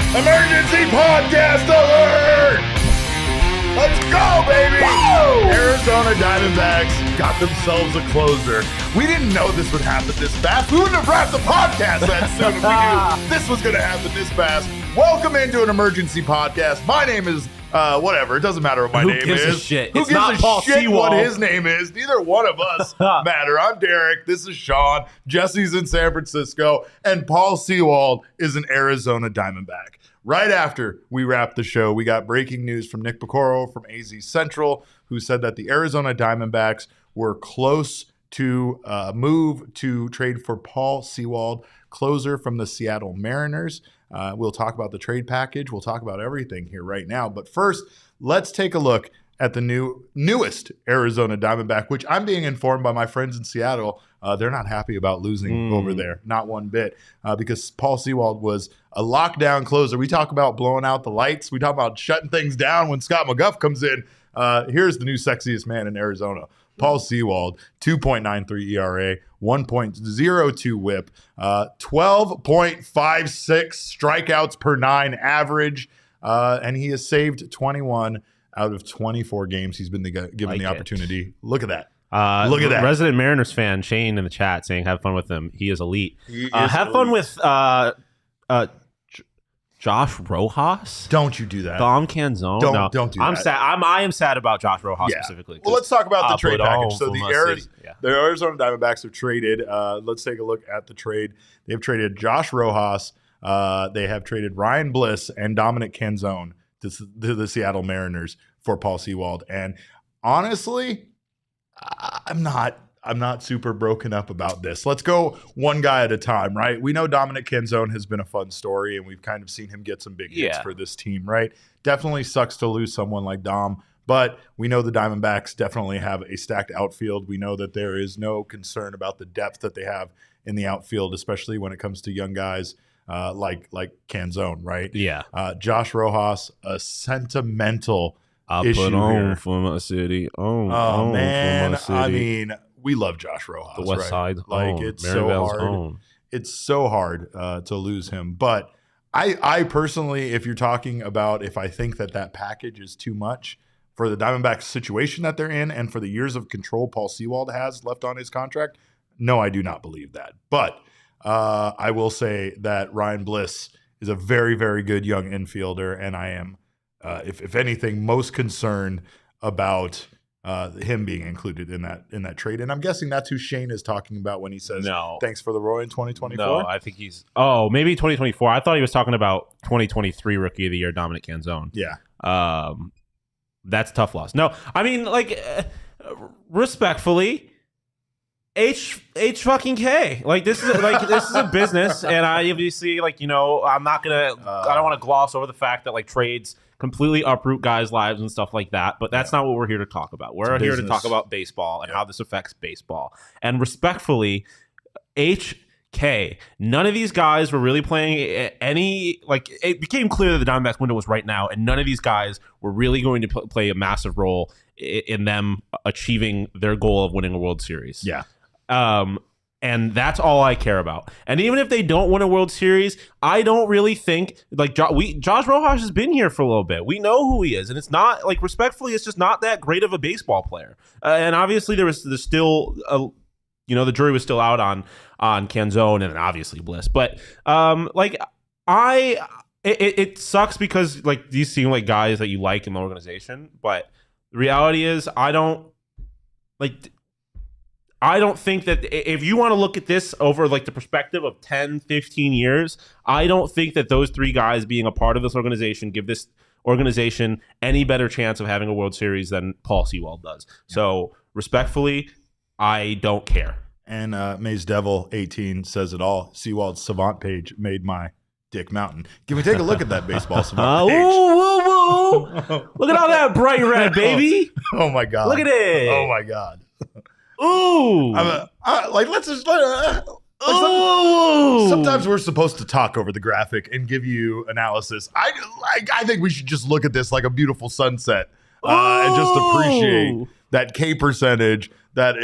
Emergency podcast alert! Let's go, baby! Woo! Arizona Diamondbacks got themselves a closer. We didn't know this would happen this fast. We wouldn't have wrapped the podcast that soon if we knew this was going to happen this fast. Welcome into an emergency podcast. My name is whatever. It doesn't matter what my name is. Who gives a shit? Who It's gives not a Paul shit Sewald. what his name is? Neither one of us matter. I'm Derek. This is Shawn. Jesse's in San Francisco. And Paul Sewald is an Arizona Diamondback. Right after we wrapped the show, we got breaking news from Nick Piecoro from AZCentral, who said that the Arizona Diamondbacks were close to move to trade for Paul Sewald, closer from the Seattle Mariners. We'll talk about the trade package. We'll talk about everything here right now. But first, let's take a look at the newest Arizona Diamondback, which I'm being informed by my friends in Seattle. They're not happy about losing over there, not one bit, because Paul Sewald was a lockdown closer. We talk about blowing out the lights. We talk about shutting things down when Scott McGuff comes in. Here's the new sexiest man in Arizona. Paul Sewald, 2.93 ERA, 1.02 whip, 12.56 strikeouts per nine average, and he has saved 21 out of 24 games he's been given the opportunity. Look at that. Look at that. Resident Mariners fan Shane in the chat saying, have fun with him. He is elite. Have fun with Josh Rojas. Don't you do that. Dom Canzone. Don't do that. I'm sad. I am sad about Josh Rojas specifically. Well, let's talk about the trade package. So the Yeah. Arizona Diamondbacks have traded. Let's take a look at the trade. They've traded Josh Rojas. They have traded Ryan Bliss and Dominic Canzone to the Seattle Mariners for Paul Sewald. And honestly, I'm not super broken up about this. Let's go one guy at a time, right? We know Dominic Canzone has been a fun story, and we've kind of seen him get some big hits for this team, right? Definitely sucks to lose someone like Dom, but we know the Diamondbacks definitely have a stacked outfield. We know that there is no concern about the depth that they have in the outfield, especially when it comes to young guys like Canzone, right? Yeah. Josh Rojas, a sentimental I issue put on here. for my city. Oh man, for my I city. mean, we love Josh Rojas. The West right? Side. Like it's so hard. It's so hard to lose him. But I personally, if you're talking about if I think that package is too much for the Diamondbacks situation that they're in and for the years of control Paul Sewald has left on his contract, no, I do not believe that. But I will say that Ryan Bliss is a very, very good young infielder, and I am, if anything, most concerned about him being included in that trade. And I'm guessing that's who Shane is talking about when he says, thanks for the Roy in 2024. No, I think maybe 2024. I thought he was talking about 2023 Rookie of the Year, Dominic Canzone. Yeah. That's a tough loss. No, I mean, respectfully, H fucking K. This is a business, and I obviously I'm not gonna. I don't want to gloss over the fact that trades completely uproot guys' lives and stuff like that. But that's not what we're here to talk about. We're here to talk about baseball and how this affects baseball. And respectfully, HK, none of these guys were really playing any. It became clear that the Diamondbacks window was right now, and none of these guys were really going to play a massive role in them achieving their goal of winning a World Series. Yeah. And that's all I care about. And even if they don't win a World Series, I don't really think Josh Rojas has been here for a little bit. We know who he is, and it's not respectfully, it's just not that great of a baseball player. And obviously, there's still the jury was still out on Canzone and obviously Bliss. But it sucks because these seem like guys that you like in the organization, but the reality is I don't think that if you want to look at this over the perspective of 10, 15 years, I don't think that those three guys being a part of this organization give this organization any better chance of having a World Series than Paul Sewald does. Yeah. So respectfully, I don't care. And Maze Devil 18 says it all. Sewald's Savant page made my Dick Mountain. Can we take a look at that baseball Savant page? Look at all that bright red, baby. Oh my God. Look at it. Oh my God. Ooh. Let's just sometimes we're supposed to talk over the graphic and give you analysis. I think we should just look at this like a beautiful sunset and just appreciate that K percentage, that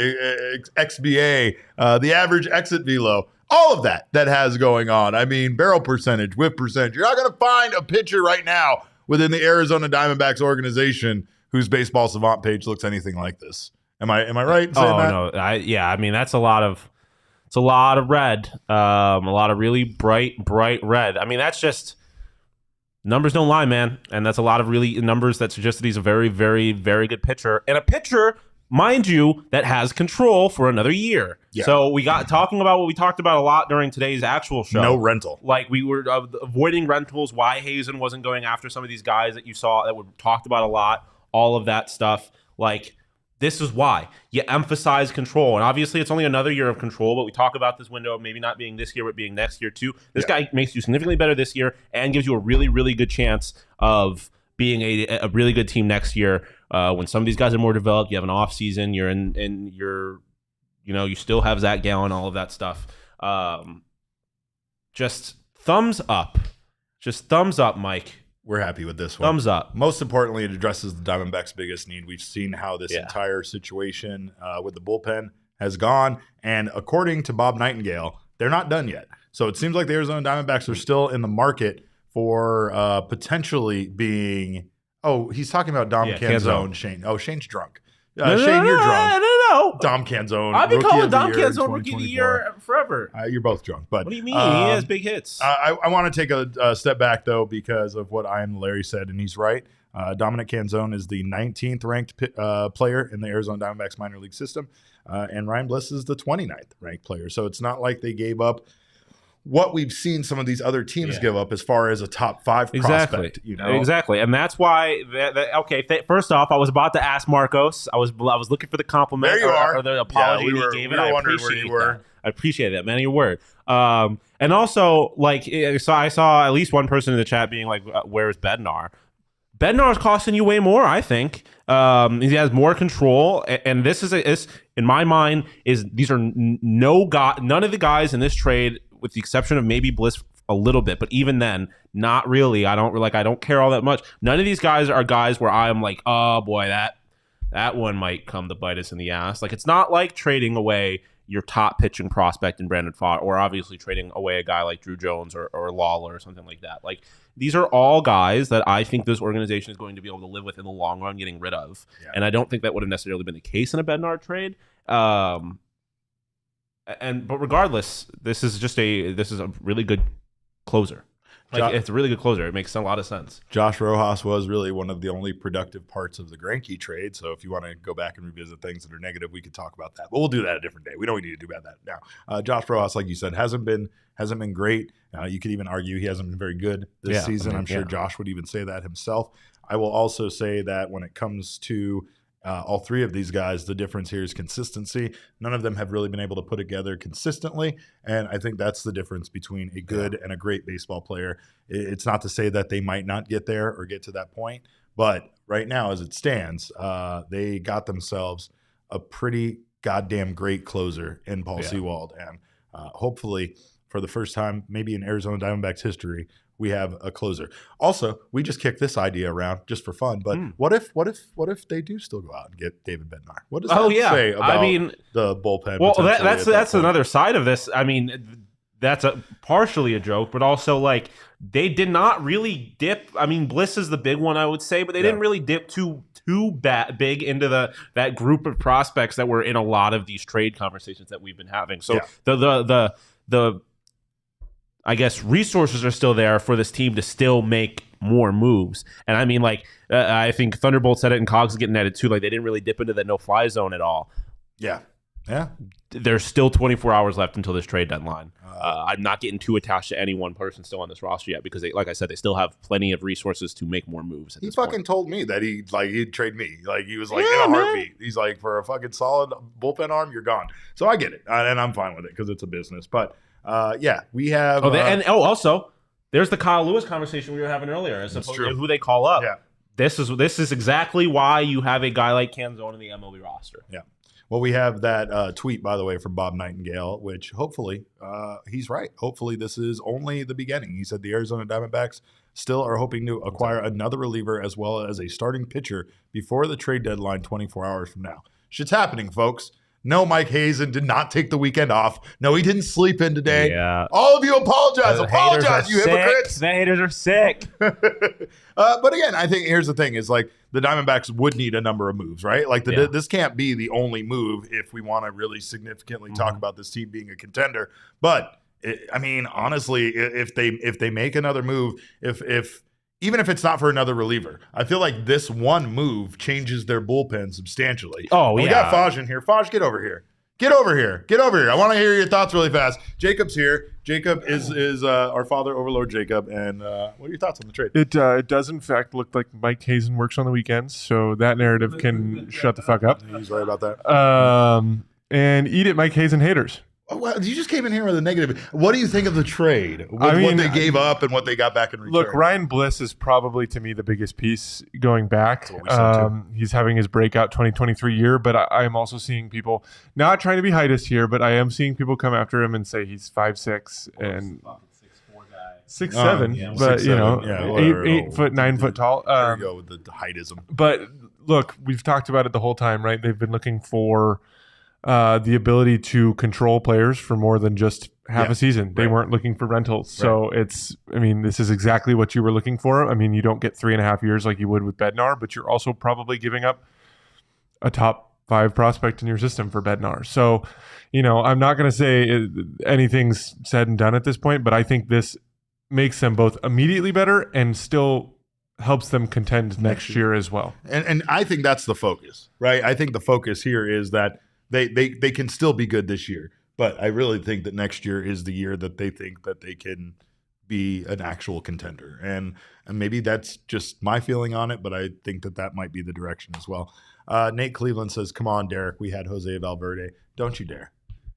XBA, the average exit velo, all of that has going on. I mean, barrel percentage, whip percentage. You're not going to find a pitcher right now within the Arizona Diamondbacks organization whose baseball savant page looks anything like this. Am I right in saying that? No, I mean that's a lot of red, a lot of really bright red. I mean that's just numbers don't lie, man, and that's a lot of really numbers that suggest that he's a very, very, very good pitcher, and a pitcher, mind you, that has control for another year. Yeah. So we got talking about what we talked about a lot during today's actual show. No rental. Like we were avoiding rentals, why Hazen wasn't going after some of these guys that you saw that were talked about a lot, all of that stuff. Like this is why you emphasize control. And obviously it's only another year of control, but we talk about this window of maybe not being this year, but being next year too. This guy makes you significantly better this year and gives you a really, really good chance of being a really good team next year. When some of these guys are more developed, you have an off season, you're in your, you still have Zach Gallen, all of that stuff. Just thumbs up, Mike. We're happy with this one. Thumbs up. Most importantly, it addresses the Diamondbacks' biggest need. We've seen how this entire situation with the bullpen has gone. And according to Bob Nightingale, they're not done yet. So it seems like the Arizona Diamondbacks are still in the market for potentially being – he's talking about Dom Canzone, Shane. Oh, Shane's drunk. Shane, you're drunk. No. Dom Canzone. I've been calling Dom Canzone Rookie of the Year forever. You're both drunk. But what do you mean? He has big hits. I want to take a step back, though, because of what Ian Larry said, and he's right. Dominic Canzone is the 19th ranked player in the Arizona Diamondbacks minor league system, and Ryan Bliss is the 29th ranked player. So it's not like they gave up what we've seen some of these other teams give up as far as a top 5 prospect. Exactly. And that's why, first off, I was about to ask Marcos. I was looking for the compliment or the apology he gave it. I appreciate that. I appreciate that, man. Your word. And also, so I saw at least one person in the chat being like, where's Bednar? Bednar's costing you way more, I think. He has more control, and this is in my mind, these are none of the guys in this trade, with the exception of maybe Bliss a little bit, but even then, not really. I don't care all that much. None of these guys are guys where I'm like, oh boy, that one might come to bite us in the ass. Like, it's not like trading away your top pitching prospect in Brandon Pfaadt, or obviously trading away a guy like Drew Jones or Lawler or something like that. Like, these are all guys that I think this organization is going to be able to live with in the long run, getting rid of. Yeah. And I don't think that would have necessarily been the case in a Bednar trade. But regardless, this is a really good closer. It's a really good closer. It makes a lot of sense. Josh Rojas was really one of the only productive parts of the Greinke trade. So if you want to go back and revisit things that are negative, we could talk about that. But we'll do that a different day. We don't need to do about that now. Josh Rojas, like you said, hasn't been great. You could even argue he hasn't been very good this season. I'm sure Josh would even say that himself. I will also say that when it comes to all three of these guys, the difference here is consistency. None of them have really been able to put together consistently, and I think that's the difference between a good and a great baseball player. It's not to say that they might not get there or get to that point, but right now, as it stands, they got themselves a pretty goddamn great closer in Paul Sewald, and hopefully, for the first time, maybe in Arizona Diamondbacks history, we have a closer. Also, we just kicked this idea around just for fun, but what if they do still go out and get David Bednar? What does that say about the bullpen? Well, that's another side of this. I mean, that's partially a joke, but also like they did not really dip. I mean, Bliss is the big one, I would say, but they didn't really dip too big into that group of prospects that were in a lot of these trade conversations that we've been having. So the I guess resources are still there for this team to still make more moves. And I mean, I think Thunderbolt said it, and Cogs is getting at it too. Like, they didn't really dip into that no-fly zone at all. Yeah. There's still 24 hours left until this trade deadline. I'm not getting too attached to any one person still on this roster yet, because like I said, they still have plenty of resources to make more moves. He fucking told me that he'd trade me. Like, he was like, in a heartbeat. He's like, for a fucking solid bullpen arm, you're gone. So I get it, and I'm fine with it because it's a business. But we have. Also, there's the Kyle Lewis conversation we were having earlier, as opposed to who they call up. Yeah. This is exactly why you have a guy like Canzone in the MLB roster. Yeah. Well, we have that tweet, by the way, from Bob Nightingale, which hopefully he's right. Hopefully this is only the beginning. He said the Arizona Diamondbacks still are hoping to acquire another reliever as well as a starting pitcher before the trade deadline 24 hours from now. Shit's happening, folks. No, Mike Hazen did not take the weekend off. No, he didn't sleep in today. Yeah. All of you apologize. Apologize, you hypocrites. The haters are sick. But again, I think here's the thing is like the Diamondbacks would need a number of moves, right? Like this can't be the only move if we want to really significantly talk about this team being a contender. But I mean, honestly, if they make another move, even if it's not for another reliever, I feel like this one move changes their bullpen substantially. Oh, We got Faj in here. Faj, get over here. Get over here. I want to hear your thoughts really fast. Jacob's here. Jacob is our father, Overlord Jacob. And what are your thoughts on the trade? It does, in fact, look like Mike Hazen works on the weekends, so that narrative can shut the fuck up. He's right about that. And eat it, Mike Hazen haters. Oh, well, you just came in here with a negative. What do you think of the trade? What they gave up and what they got back in return? Look, Ryan Bliss is probably, to me, the biggest piece going back. That's what we said, too. He's having his breakout 2023 year, but I am also seeing people, not trying to be heightist here, but I am seeing people come after him and say he's 5'6" and 6'7", but 6'7", 8 foot, 9 foot tall. There you go with the heightism. But look, we've talked about it the whole time, right? They've been looking for the ability to control players for more than just half a season. They weren't looking for rentals. So this is exactly what you were looking for. I mean, you don't get 3.5 years like you would with Bednar, but you're also probably giving up a top 5 prospect in your system for Bednar. So, I'm not going to say anything's said and done at this point, but I think this makes them both immediately better and still helps them contend next year as well. And I think that's the focus, right? I think the focus here is that they can still be good this year, but I really think that next year is the year that they think that they can be an actual contender. And maybe that's just my feeling on it, but I think that might be the direction as well. Nate Cleveland says, "Come on, Derek. We had Jose Valverde. Don't you dare.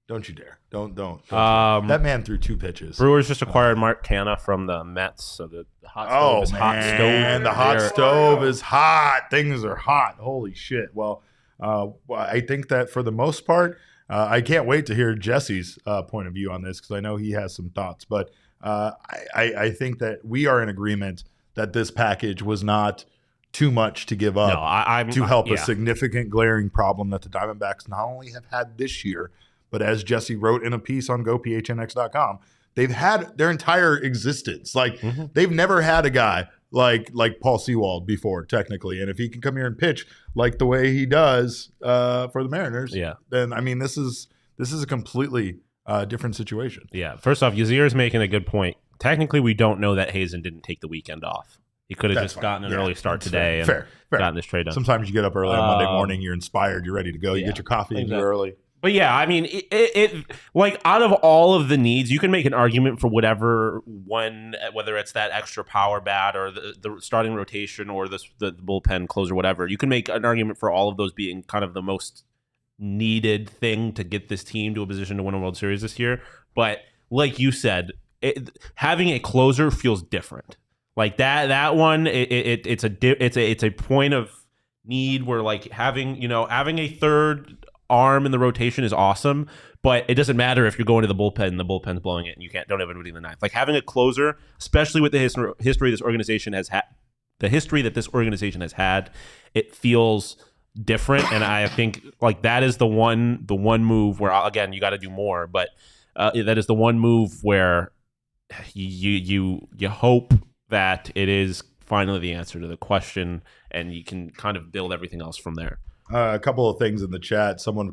Don't you dare. Don't. That man threw 2 pitches. Brewers just acquired Mark Canha from the Mets, so the hot stove is hot stove. And the hot stove is hot. Things are hot. Holy shit. Well, I think that for the most part, I can't wait to hear Jesse's point of view on this because I know he has some thoughts. But I think that we are in agreement that this package was not too much to give up to help a significant glaring problem that the Diamondbacks not only have had this year, but as Jesse wrote in a piece on gophnx.com, they've had their entire existence. Like they've never had a guy like Paul Sewald before, technically. And if he can come here and pitch like the way he does for the Mariners, then I mean this is a completely different situation. Yeah. First off, Yazir is making a good point. Technically, we don't know that Hazen didn't take the weekend off. He could have just gotten an early start today and gotten this trade done. Sometimes you get up early on Monday morning, you're inspired, you're ready to go, you get your coffee and you're early. But yeah, I mean, it like out of all of the needs, you can make an argument for whatever one, whether it's that extra power bat or the starting rotation or the bullpen closer, whatever. You can make an argument for all of those being kind of the most needed thing to get this team to a position to win a World Series this year. But like you said, having a closer feels different. Like that one, it's a point of need where like having a third arm in the rotation is awesome, but it doesn't matter if you're going to the bullpen and the bullpen's blowing it and you don't have anybody in the ninth. Like having a closer, especially with the history this organization has had, it feels different. And I think like that is the one move where again you got to do more, but that is the one move where you hope that it is finally the answer to the question, and you can kind of build everything else from there. A couple of things in the chat. Someone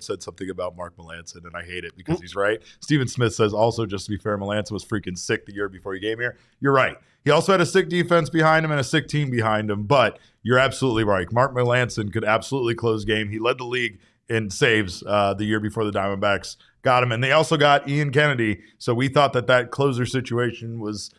said something about Mark Melancon, and I hate it because he's right. Steven Smith says, also, just to be fair, Melancon was freaking sick the year before he came here. You're right. He also had a sick defense behind him and a sick team behind him, but you're absolutely right. Mark Melancon could absolutely close game. He led the league in saves the year before the Diamondbacks got him, and they also got Ian Kennedy, so we thought that closer situation was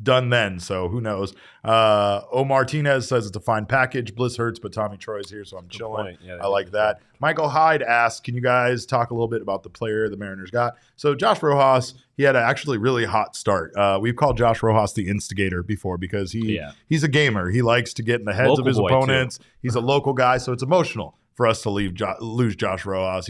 done then, so who knows. O Martinez says it's a fine package. Bliss hurts, but Tommy Troy's here, so I'm chilling. Yeah, I like that. Michael Hyde asks, can you guys talk a little bit about the player the Mariners got? So Josh Rojas, he had an actually really hot start. We've called Josh Rojas the instigator before because he's a gamer. He likes to get in the heads of his opponents. He's a local guy, so it's emotional. for us to lose Josh Rojas.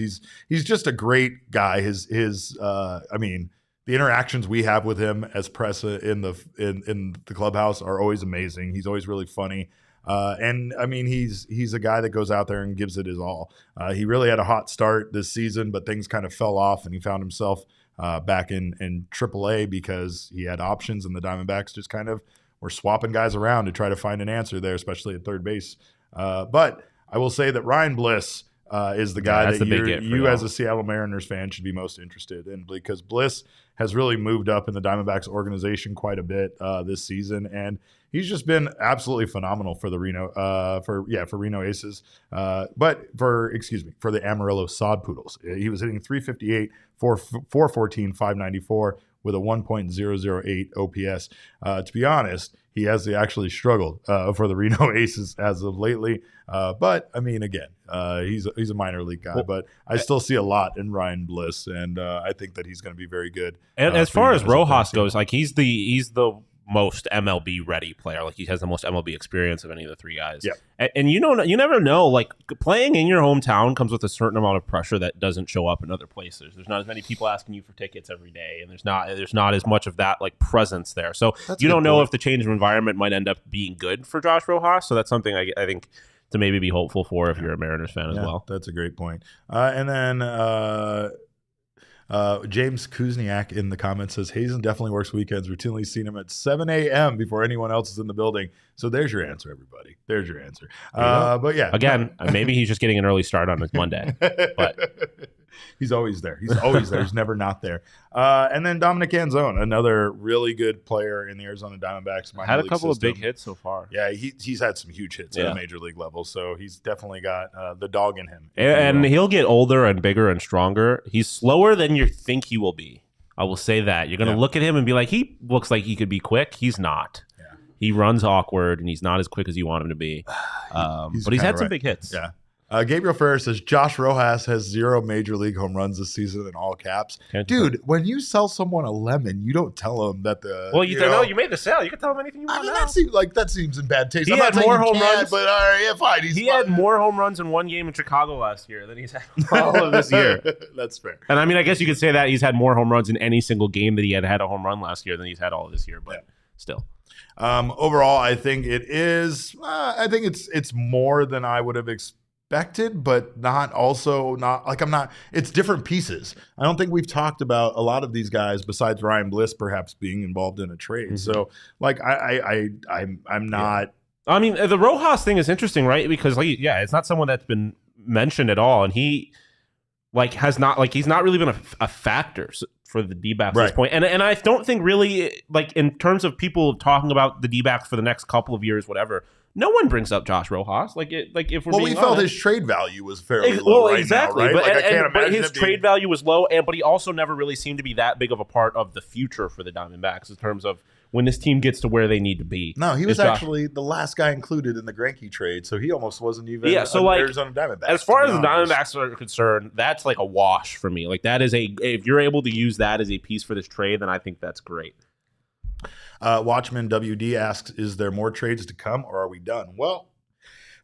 He's just a great guy. The interactions we have with him as press in the clubhouse are always amazing. He's always really funny. He's a guy that goes out there and gives it his all. He really had a hot start this season, but things kind of fell off, and he found himself back in AAA because he had options, and the Diamondbacks just kind of were swapping guys around to try to find an answer there, especially at third base. But I will say that Ryan Bliss is the guy that you as a Seattle Mariners fan should be most interested in, because Bliss has really moved up in the Diamondbacks organization quite a bit this season, and he's just been absolutely phenomenal for the Reno Aces, for the Amarillo Sod Poodles. He was hitting 358, 414, 594 with a 1.008 OPS. To be honest, he has actually struggled for the Reno Aces as of lately. But I mean, again, he's a minor league guy, but I still see a lot in Ryan Bliss, and I think that he's going to be very good. And as far as Rojas goes, like he's the most MLB ready player. Like he has the most MLB experience of any of the three guys. Yeah. And you never know. Like playing in your hometown comes with a certain amount of pressure that doesn't show up in other places. There's not as many people asking you for tickets every day, and there's not as much of that like presence there. So you don't know if the change of environment might end up being good for Josh Rojas. So that's something I think to maybe be hopeful for if you're a Mariners fan as well. That's a great point. And then James Kuzniak in the comments says Hazen definitely works weekends. Routinely seen him at 7 a.m. before anyone else is in the building. So there's your answer, everybody. There's your answer. But yeah, again, maybe he's just getting an early start on his Monday. But he's always there. He's always there. He's never not there. And then Dominic Anzone, another really good player in the Arizona Diamondbacks. Had a couple of big hits so far. Yeah, he's had some huge hits at a major league level. So he's definitely got the dog in him. And he'll get older and bigger and stronger. He's slower than you think he will be. I will say that. You're going to look at him and be like, he looks like he could be quick. He's not. Yeah. He runs awkward, and he's not as quick as you want him to be. But he's had some big hits. Yeah. Gabriel Ferrer says Josh Rojas has 0 major league home runs this season in all caps. Dude, when you sell someone a lemon, you don't tell them that the. Well, you made the sale. You can tell them anything you want. That seems in bad taste. He had more home runs, but all right, yeah, fine. He had more home runs in one game in Chicago last year than he's had all of this year. That's fair. And I mean, I guess you could say that he's had more home runs in any single game that he had a home run last year than he's had all of this year. But still. Overall, I think it is. I think it's more than I would have expected, but it's different pieces. I don't think we've talked about a lot of these guys besides Ryan Bliss perhaps being involved in a trade. So I'm not. I mean, the Rojas thing is interesting, right? Because it's not someone that's been mentioned at all, and he he's not really been a factor for the D-backs at this point. And I don't think really, in terms of people talking about the D-backs for the next couple of years, whatever, no one brings up Josh Rojas. If we're we felt his trade value was fairly low exactly. now, right? But his trade value was low, but he also never really seemed to be that big of a part of the future for the Diamondbacks in terms of when this team gets to where they need to be. No, he was actually the last guy included in the Greinke trade, so he almost wasn't even Arizona Diamondbacks. As far as the Diamondbacks are concerned, that's like a wash for me. That is if you're able to use that as a piece for this trade, then I think that's great. Watchman WD asks, is there more trades to come or are we done? Well,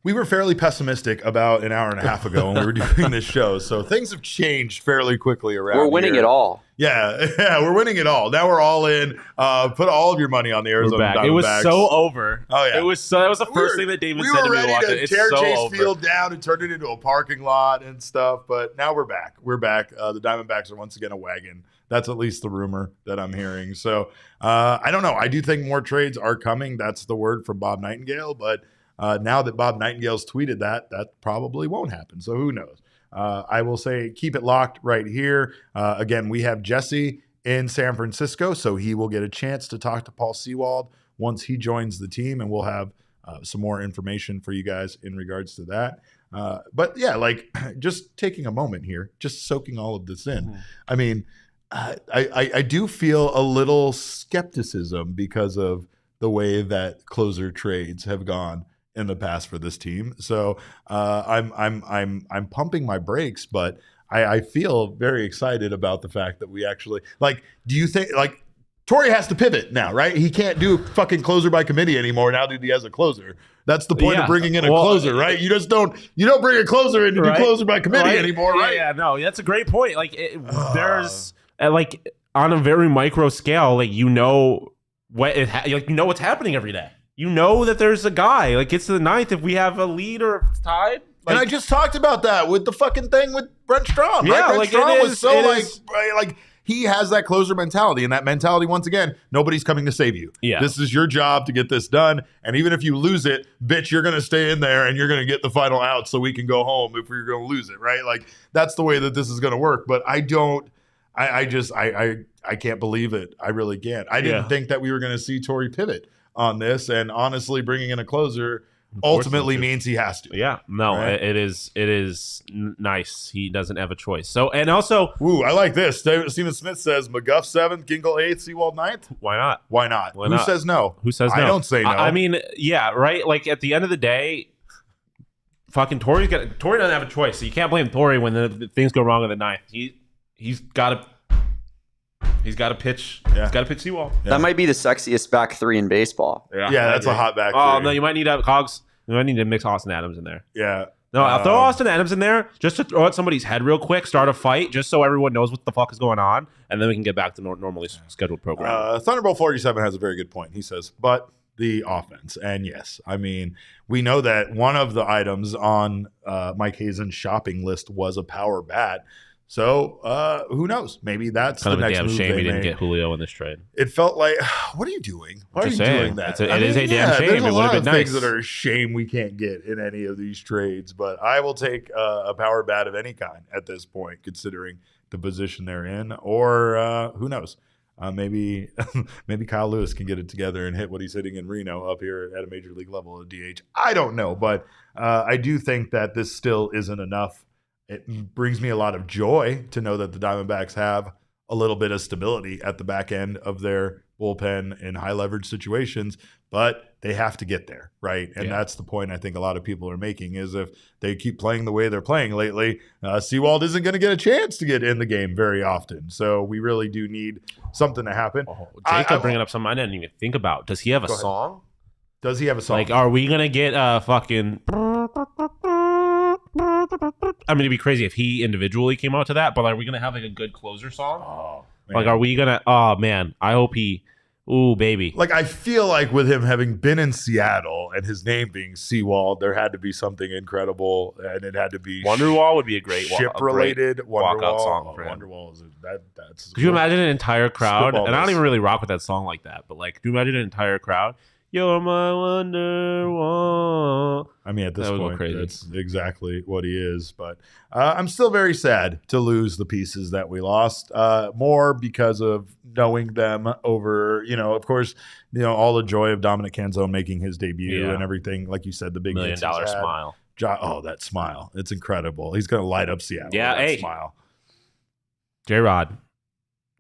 we were fairly pessimistic about an hour and a half ago when we were doing this show. So things have changed fairly quickly around We're winning here. It all. Yeah, we're winning it all. Now we're all in. Put all of your money on the Arizona Diamondbacks. It was so over. Oh, yeah. That was the first thing that David said to me. We were ready to tear Chase over. Field down and turn it into a parking lot and stuff. But now we're back. We're back. The Diamondbacks are once again a wagon. That's at least the rumor that I'm hearing. So I don't know. I do think more trades are coming. That's the word from Bob Nightingale. But now that Bob Nightingale's tweeted that probably won't happen. So who knows? I will say keep it locked right here. Again, we have Jesse in San Francisco, so he will get a chance to talk to Paul Sewald once he joins the team, and we'll have some more information for you guys in regards to that. But yeah, just taking a moment here, just soaking all of this in. Mm-hmm. I mean, I do feel a little skepticism because of the way that closer trades have gone in the past for this team. So I'm pumping my brakes, but I feel very excited about the fact that we actually do you think Torrey has to pivot now, right? He can't do fucking closer by committee anymore now that he has a closer. That's the point of bringing in a closer, right? You just don't bring a closer in to do closer by committee anymore, right? Yeah, no, that's a great point. Like there's like on a very micro scale, like you know what's happening every day. You know that there's a guy like gets to the ninth if we have a lead or if it's tied. Like, and I just talked about that with the fucking thing with Brent Strom. Yeah, right? like Strom was so right, he has that closer mentality, and that mentality, once again, nobody's coming to save you. Yeah. This is your job to get this done, and even if you lose it, bitch, you're going to stay in there, and you're going to get the final out so we can go home if we're going to lose it, right? Like, that's the way that this is going to work, but I can't believe it. I really can't. I didn't think that we were going to see Torrey pivot on this, and honestly, bringing in a closer ultimately means he has to. Yeah, no, right? It is nice. He doesn't have a choice. So, and also, ooh, I like this. Steven Smith says McGuff 7th, Gingle 8th, Sewald 9th. Why not? Why not? Who says no? Who says no? I don't say no. I mean, yeah, right. Like at the end of the day, fucking Torrey doesn't have a choice. So you can't blame Torrey when the things go wrong in the 9th. He's got to pitch. Yeah. He's got to pitch Sewald. Yeah. That might be the sexiest back three in baseball. Yeah, that's a hot back three. Oh, no, you might need Cogs. You might need to mix Austin Adams in there. Yeah. No, I'll throw Austin Adams in there just to throw at somebody's head real quick, start a fight, just so everyone knows what the fuck is going on, and then we can get back to normally scheduled program. Thunderbolt 47 has a very good point. He says, but the offense. And yes, I mean, we know that one of the items on Mike Hazen's shopping list was a power bat. So who knows? Maybe that's kind the of next a damn move shame they he didn't made. get Julio in this trade. It felt like, what are you doing? Why are you doing that? It is a damn shame. There's a It would lot have of been things nice. that are a shame we can't get in any of these trades. But I will take a power bat of any kind at this point, considering the position they're in. Or who knows? Maybe Kyle Lewis can get it together and hit what he's hitting in Reno up here at a major league level at DH. I don't know, but I do think that this still isn't enough. It brings me a lot of joy to know that the Diamondbacks have a little bit of stability at the back end of their bullpen in high leverage situations, but they have to get there, right? And that's the point I think a lot of people are making is if they keep playing the way they're playing lately, Sewald isn't going to get a chance to get in the game very often. So we really do need something to happen. Jacob bringing up something I didn't even think about. Does he have a song? Does he have a song? Like, are we going to get fucking... I mean, it'd be crazy if he individually came out to that, but are we going to have like a good closer song? Oh, man. Like, are we going to... Oh, man. I hope he... Ooh, baby. Like, I feel like with him having been in Seattle and his name being Sewald, there had to be something incredible, and it had to be Wonderwall would be a great ship-related walkout song for him. Wonderwall is that's. Could you imagine an entire crowd? And I don't list. even really rock with that song like that, but like, could you imagine an entire crowd? You're my Wonderwall. I mean, at this point, crazy. That's exactly what he is. But I'm still very sad to lose the pieces that we lost. More because of knowing them over, of course, all the joy of Dominic Canzone making his debut and everything. Like you said, the big $1 million smile. Oh, that smile. It's incredible. He's going to light up Seattle. Yeah, with that smile. J-Rod.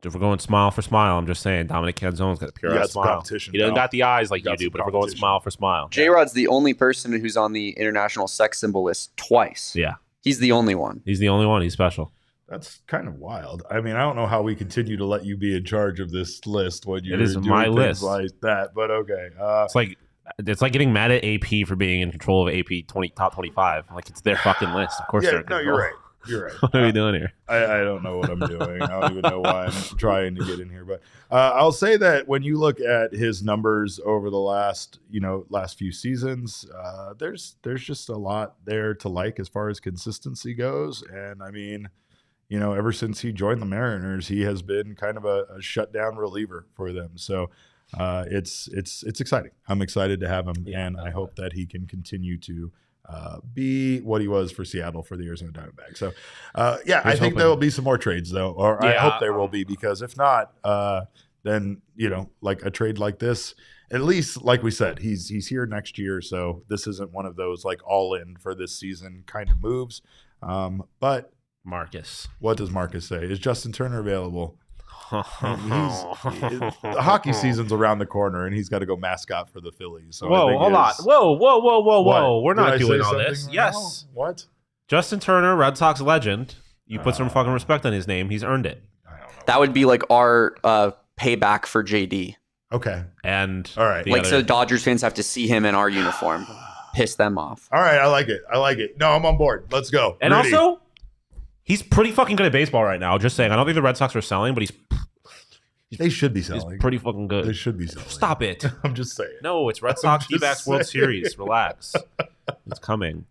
If we're going smile for smile, I'm just saying Dominic Canzone's got a pure smile. Competition. He doesn't got the eyes like you do, but if we're going smile for smile. J-Rod's the only person who's on the international sex symbol list twice. Yeah. He's the only one. He's the only one. He's special. That's kind of wild. I mean, I don't know how we continue to let you be in charge of this list when you're doing my things list like that, but okay. It's like getting mad at AP for being in control of AP top 25. Like, it's their fucking list. Of course they're in control. No, you're right. You're right. What are we doing here? I don't know what I'm doing. I don't even know why I'm trying to get in here. But I'll say that when you look at his numbers over the last few seasons, there's just a lot there to like as far as consistency goes. And I mean, ever since he joined the Mariners, he has been kind of a shutdown reliever for them. So it's exciting. I'm excited to have him, and I hope that he can continue to be what he was for Seattle for the Arizona Diamondbacks. So, I think there will be some more trades, though, or I hope there will be, because if not, then, like a trade like this, at least, like we said, he's here next year, so this isn't one of those, like, all-in for this season kind of moves. But Marcus. What does Marcus say? Is Justin Turner available? The hockey season's around the corner, and he's got to go mascot for the Phillies. So whoa, hold on. Whoa. We're not doing all this. Right yes. Now? What? Justin Turner, Red Sox legend. You put some fucking respect on his name. He's earned it. That would be like our payback for JD. Okay. And all right, like so Dodgers fans have to see him in our uniform, piss them off. All right, I like it. No, I'm on board. Let's go. And Rudy. also, he's pretty fucking good at baseball right now. Just saying. I don't think the Red Sox are selling, but they should be he's selling. pretty fucking good. They should be selling. Stop it. I'm just saying. No, it's Red Sox D-backs World Series. Relax. It's coming.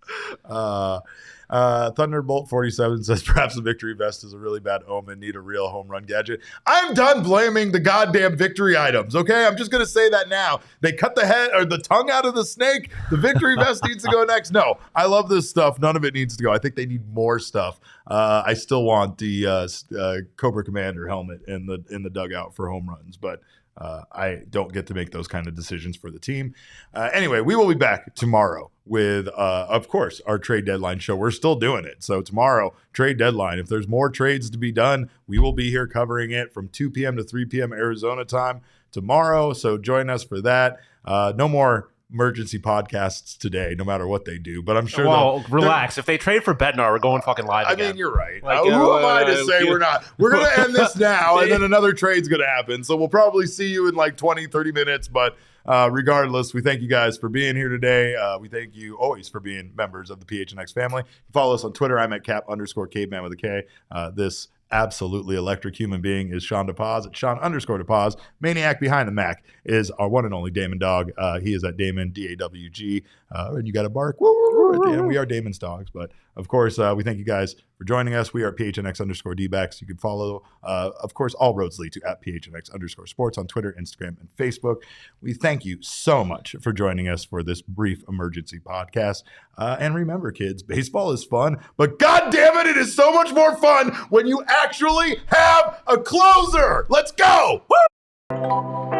Thunderbolt 47 says perhaps the victory vest is a really bad omen. Need a real home run gadget. I'm done blaming the goddamn victory items. Okay, I'm just gonna say that now. They cut the head or the tongue out of the snake. The victory vest needs to go next. No, I love this stuff. None of it needs to go. I think they need more stuff. I still want the Cobra Commander helmet in the dugout for home runs, but I don't get to make those kind of decisions for the team. Anyway, we will be back tomorrow with, of course, our trade deadline show. We're still doing it. So tomorrow, trade deadline. If there's more trades to be done, we will be here covering it from 2 p.m. to 3 p.m. Arizona time tomorrow. So join us for that. No more emergency podcasts today, no matter what they do. But I'm sure. Well, relax. If they trade for Bednar, we're going fucking live again. I mean, you're right. Who am I to say we're not? We're going to end this now, and then another trade's going to happen. So we'll probably see you in like 20, 30 minutes. But regardless, we thank you guys for being here today. We thank you always for being members of the PHNX family. Follow us on Twitter. I'm at cap_caveman with a K. This absolutely electric human being is Shawn DePaz at Shawn_DePaz. Maniac behind the Mac is our one and only Damon Dog. He is at Damon DAWG. And you got to bark. Woo, woo, woo, at the end. We are Damon's dogs. But of course, we thank you guys for joining us. We are PHNX_D-backs. You can follow, of course, all roads lead to at PHNX_sports on Twitter, Instagram, and Facebook. We thank you so much for joining us for this brief emergency podcast. And remember, kids, baseball is fun, but God damn it, it is so much more fun when you actually have a closer. Let's go. Woo!